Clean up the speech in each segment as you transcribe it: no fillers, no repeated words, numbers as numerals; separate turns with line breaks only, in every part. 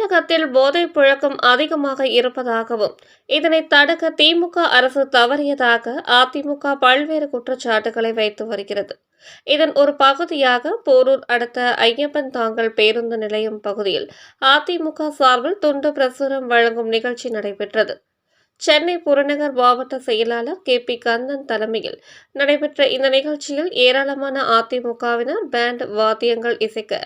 தமிழகத்தில் போதைப் புழக்கம் அதிகமாக இருப்பதாகவும், இதனை தடுக்க திமுக அரசு தவறியதாக அதிமுக பல்வேறு குற்றச்சாட்டுகளை வைத்து வருகிறது. இதன் ஒரு பகுதியாக போரூர் அடுத்த ஐயப்பன் தாங்கல் பேருந்து நிலையம் பகுதியில் அதிமுக சார்பில் துண்டு பிரசுரம் வழங்கும் நிகழ்ச்சி நடைபெற்றது. சென்னை புறநகர் மாவட்ட செயலாளர் பி கந்தன் தலைமையில் நடைபெற்ற இந்த நிகழ்ச்சியில் ஏராளமான அதிமுகவினர் பேண்ட் வாத்தியங்கள் இசைக்க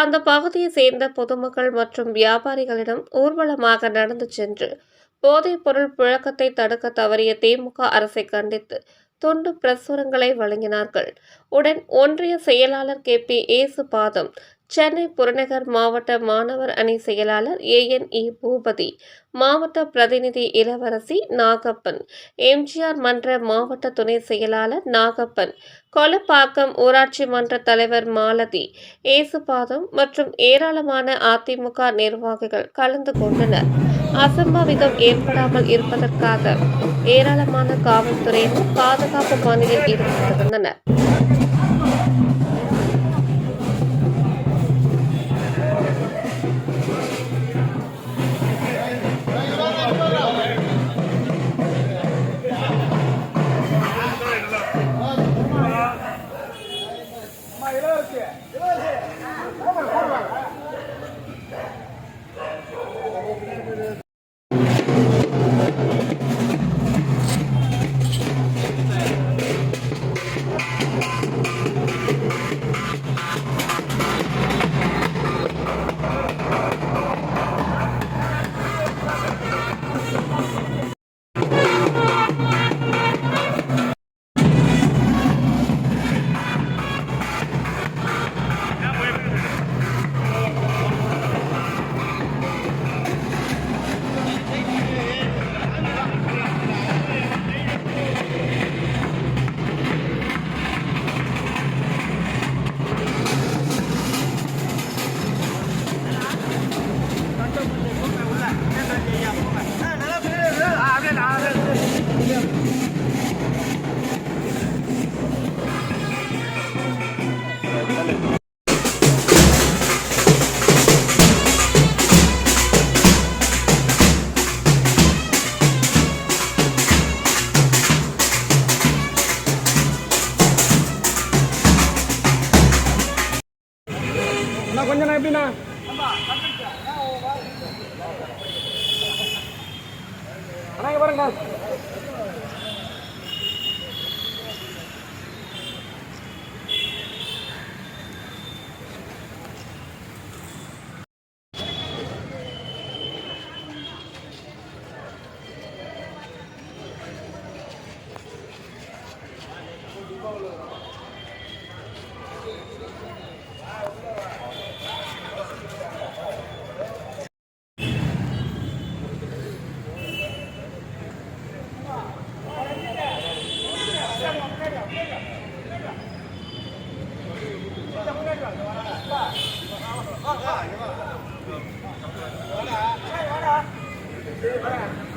அந்த பகுதியை சேர்ந்த பொதுமக்கள் மற்றும் வியாபாரிகளிடம் ஊர்வலமாக நடந்து சென்று போதைப் பொருள் புழக்கத்தை தடுக்க தவறிய திமுக அரசை கண்டித்து துண்டு பிரசுரங்களை வழங்கினார்கள். உடன் ஒன்றிய செயலாளர் பி ஏசுபாதம், சென்னை புறநகர் மாவட்ட மாணவர் அணி செயலாளர் பூபதி, மாவட்ட பிரதிநிதி இளவரசி நாகப்பன், எம்ஜிஆர் மன்ற மாவட்ட துணை செயலாளர் நாகப்பன், கொலப்பாக்கம் ஊராட்சி மன்ற தலைவர் மாலதி, ஏசுபாதம் மற்றும் ஏராளமான அதிமுக நிர்வாகிகள் கலந்து கொண்டனர். அசம்பாவிதம் ஏற்படாமல் இருப்பதற்காக ஏராளமான காவல்துறையினர் பாதுகாப்பு பணியில் ஈடுபட்டிருந்தனர்.
கொஞ்சம் எப்படின்னா பாருங்க. வாடா